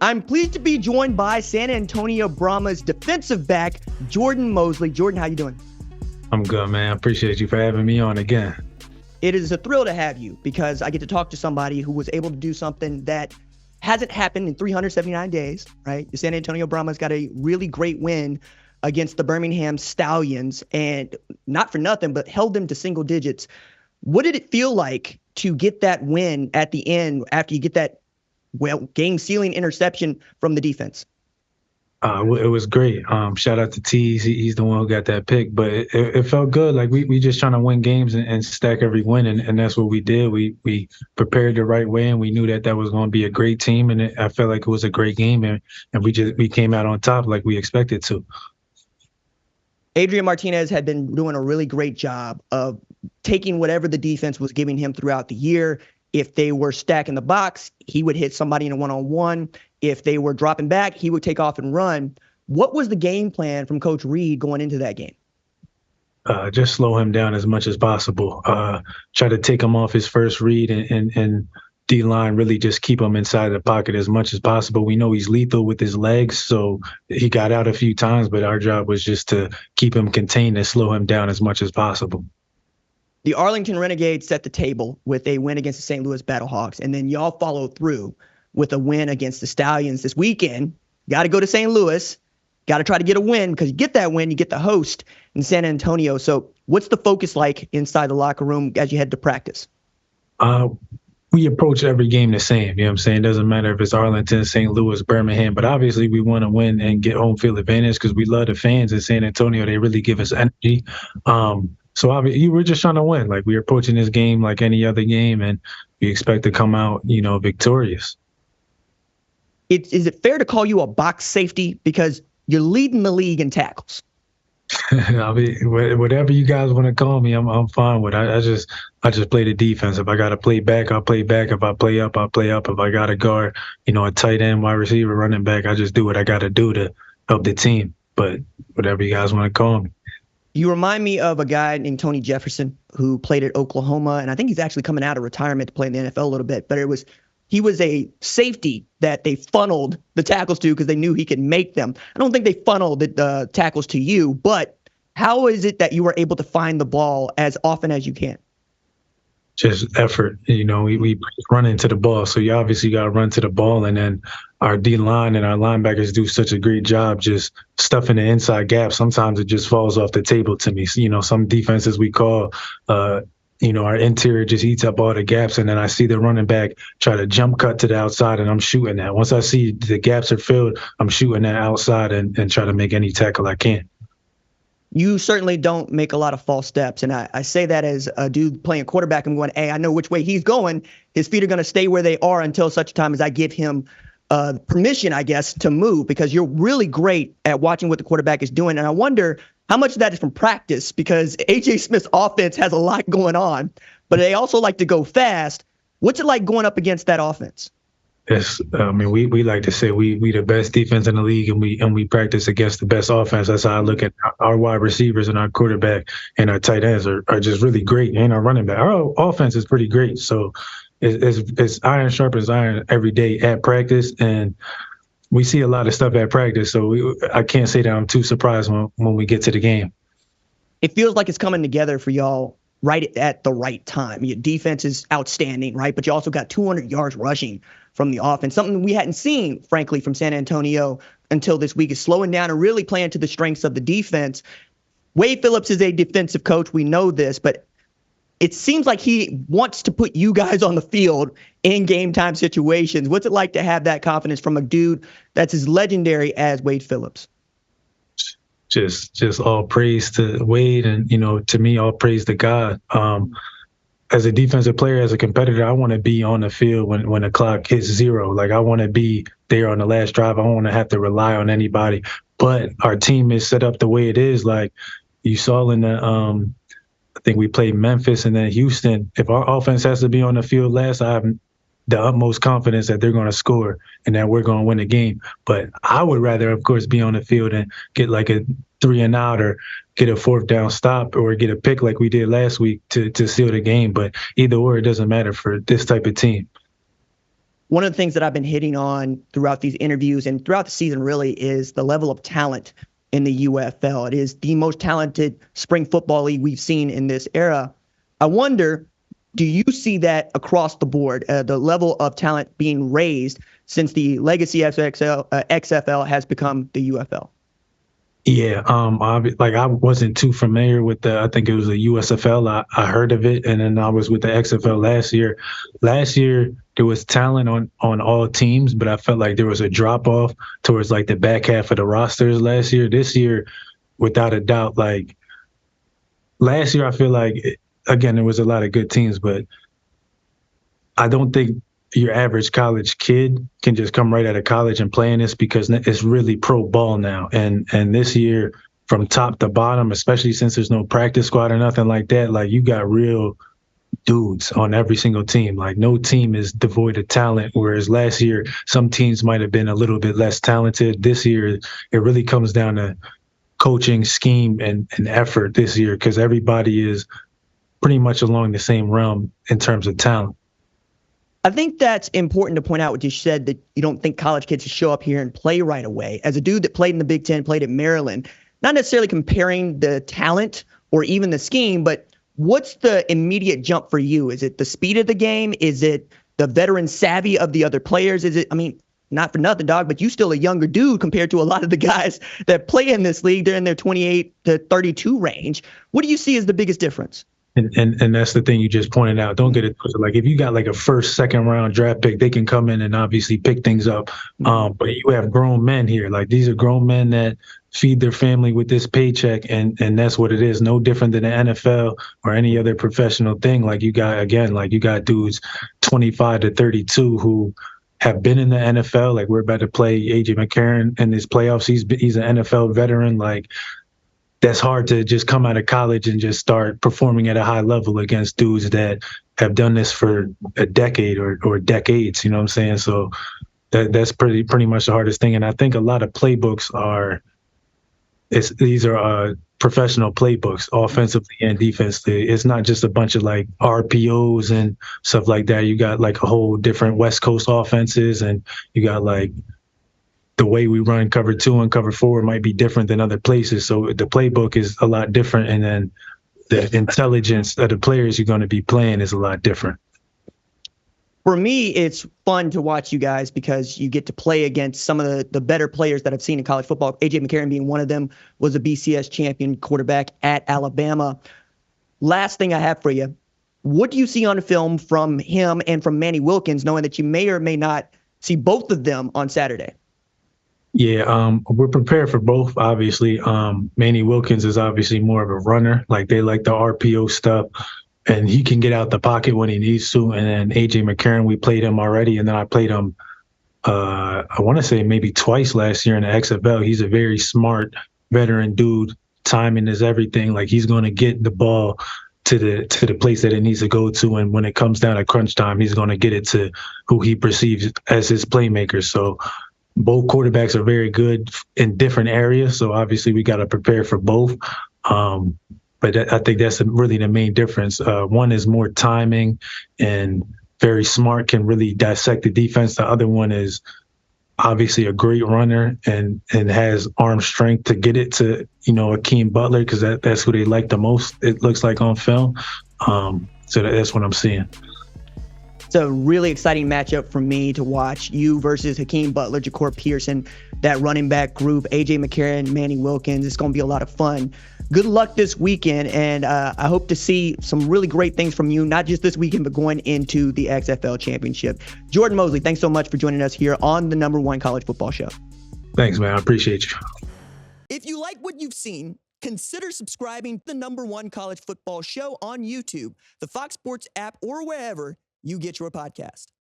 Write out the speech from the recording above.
I'm pleased to be joined by San Antonio Brahmas defensive back, Jordan Mosley. Jordan, how you doing? I'm good, man. I appreciate you for having me on again. It is a thrill to have you because I get to talk to somebody who was able to do something that hasn't happened in 379 days, right? The San Antonio Brahmas got a really great win against the Birmingham Stallions, and not for nothing, but held them to single digits. What did it feel like to get that win at the end after you get that game-sealing interception from the defense? It was great. Shout out to Tease. He's the one who got that pick, but it felt good. Like we just trying to win games and stack every win, and that's what we did. We prepared the right way, and we knew that was going to be a great team, and I felt like it was a great game, and we came out on top like we expected to. Adrian Martinez had been doing a really great job of taking whatever the defense was giving him throughout the year. If they were stacking the box, he would hit somebody in a one-on-one. If they were dropping back, he would take off and run. What was the game plan from Coach Reed going into that game? Just slow him down as much as possible. Try to take him off his first read and D-line really just keep him inside the pocket as much as possible. We know he's lethal with his legs, so he got out a few times, but our job was just to keep him contained and slow him down as much as possible. The Arlington Renegades set the table with a win against the St. Louis Battlehawks, and then y'all followed through with a win against the Stallions this weekend. Got to go to St. Louis. Got to try to get a win, because you get that win, you get the host in San Antonio. So what's the focus like inside the locker room as you head to practice? We approach every game the same. You know what I'm saying? It doesn't matter if it's Arlington, St. Louis, Birmingham, but obviously we want to win and get home field advantage because we love the fans in San Antonio. They really give us energy. So obviously we're just trying to win. Like, we're approaching this game like any other game, and we expect to come out, victorious. Is it fair to call you a box safety because you're leading the league in tackles? I mean, whatever you guys want to call me, I'm fine with. I just play the defense. If I got to play back, I'll play back. If I play up, I'll play up. If I got to guard, a tight end, wide receiver, running back, I just do what I got to do to help the team. But whatever you guys want to call me. You remind me of a guy named Tony Jefferson who played at Oklahoma, and I think he's actually coming out of retirement to play in the NFL a little bit. But he was a safety that they funneled the tackles to because they knew he could make them. I don't think they funneled the tackles to you, but how is it that you were able to find the ball as often as you can? Just effort. We run into the ball. So you obviously got to run to the ball, and then our D-line and our linebackers do such a great job just stuffing the inside gap. Sometimes it just falls off the table to me. Some defenses we call, our interior just eats up all the gaps, and then I see the running back try to jump cut to the outside, and I'm shooting that. Once I see the gaps are filled, I'm shooting that outside and try to make any tackle I can. You certainly don't make a lot of false steps, and I say that as a dude playing quarterback. I'm going, hey, I know which way he's going. His feet are going to stay where they are until such time as I give him permission, I guess, to move, because you're really great at watching what the quarterback is doing. And I wonder how much of that is from practice, because A.J. Smith's offense has a lot going on, but they also like to go fast. What's it like going up against that offense? Yes, we like to say we the best defense in the league, and we practice against the best offense. That's how I look at our wide receivers, and our quarterback and our tight ends are just really great, and our running back. Our offense is pretty great. So it's iron sharpens iron every day at practice, and we see a lot of stuff at practice. So I can't say that I'm too surprised when we get to the game. It feels like it's coming together for y'all right at the right time. Your defense is outstanding, right? But you also got 200 yards rushing from the offense, something we hadn't seen, frankly, from San Antonio until this week. Is slowing down and really playing to the strengths of the defense. Wade Phillips is a defensive coach. We know this, but it seems like he wants to put you guys on the field in game time situations. What's it like to have that confidence from a dude that's as legendary as Wade Phillips? Just all praise to Wade, and to me, all praise to God. As a defensive player, as a competitor, I want to be on the field when the clock hits zero. Like, I want to be there on the last drive. I don't want to have to rely on anybody. But our team is set up the way it is. Like you saw in the I think we played Memphis and then Houston. If our offense has to be on the field last, I have the utmost confidence that they're going to score and that we're going to win the game. But I would rather, of course, be on the field and get like a 3-and-out or get a 4th down stop or get a pick like we did last week to seal the game. But either or, it doesn't matter for this type of team. one of the things that I've been hitting on throughout these interviews and throughout the season really is the level of talent in the UFL. It is the most talented spring football league we've seen in this era. I wonder, do you see that across the board, the level of talent being raised since the legacy XFL has become the UFL? Yeah, I wasn't too familiar with I think it was the USFL. I heard of it, and then I was with the XFL last year. Last year there was talent on all teams, but I felt like there was a drop off towards like the back half of the rosters last year. This year, without a doubt, like last year, I feel like again there was a lot of good teams, but I don't think your average college kid can just come right out of college and play in this, because it's really pro ball now. And this year, from top to bottom, especially since there's no practice squad or nothing like that, like you got real dudes on every single team. Like no team is devoid of talent, whereas last year some teams might have been a little bit less talented. This year, it really comes down to coaching, scheme, and effort this year, because everybody is pretty much along the same realm in terms of talent. I think that's important to point out what you said, that you don't think college kids show up here and play right away. As a dude that played in the Big Ten, played at Maryland, not necessarily comparing the talent or even the scheme, but what's the immediate jump for you? Is it the speed of the game? Is it the veteran savvy of the other players? Is it, I mean, not for nothing, dog, but you still a younger dude compared to a lot of the guys that play in this league. They're in their 28 to 32 range. What do you see as the biggest difference? And that's the thing you just pointed out. Don't get it twisted. Like if you got like a first, second round draft pick, they can come in and obviously pick things up. But you have grown men here. Like these are grown men that feed their family with this paycheck, and that's what it is. No different than the NFL or any other professional thing. Like you got dudes 25 to 32 who have been in the NFL. Like we're about to play AJ McCarron in his playoffs. He's an NFL veteran. Like that's hard to just come out of college and just start performing at a high level against dudes that have done this for a decade or decades. You know what I'm saying? So that's pretty much the hardest thing. And I think a lot of playbooks these are professional playbooks, offensively and defensively. It's not just a bunch of like RPOs and stuff like that. You got like a whole different West Coast offenses, and you got like the way we run cover 2 and cover 4 might be different than other places. So the playbook is a lot different. And then the intelligence of the players you're going to be playing is a lot different. For me, it's fun to watch you guys because you get to play against some of the better players that I've seen in college football. AJ McCarron being one of them, was a BCS champion quarterback at Alabama. Last thing I have for you, what do you see on film from him and from Manny Wilkins, knowing that you may or may not see both of them on Saturday? Yeah, we're prepared for both, obviously. Manny Wilkins is obviously more of a runner. Like they like the RPO stuff, and he can get out the pocket when he needs to. And then AJ McCarron, we played him already, and then I played him, I want to say maybe twice last year in the XFL. He's a very smart veteran dude. Timing is everything. Like he's going to get the ball to the place that it needs to go to, and when it comes down to crunch time, he's going to get it to who he perceives as his playmaker. So both quarterbacks are very good in different areas, so obviously we got to prepare for both. But I think that's really the main difference. One is more timing and very smart, can really dissect the defense. The other one is obviously a great runner and has arm strength to get it to, Akeem Butler, because that's who they like the most, it looks like on film. So that's what I'm seeing. It's a really exciting matchup for me to watch. You versus Hakeem Butler, Ja'Cour Pearson, that running back group, AJ McCarron, Manny Wilkins. It's going to be a lot of fun. Good luck this weekend, and I hope to see some really great things from you, not just this weekend, but going into the XFL Championship. Jordan Mosley, thanks so much for joining us here on the #1 College Football Show. Thanks, man. I appreciate you. If you like what you've seen, consider subscribing to the #1 College Football Show on YouTube, the Fox Sports app, or wherever you get your podcast.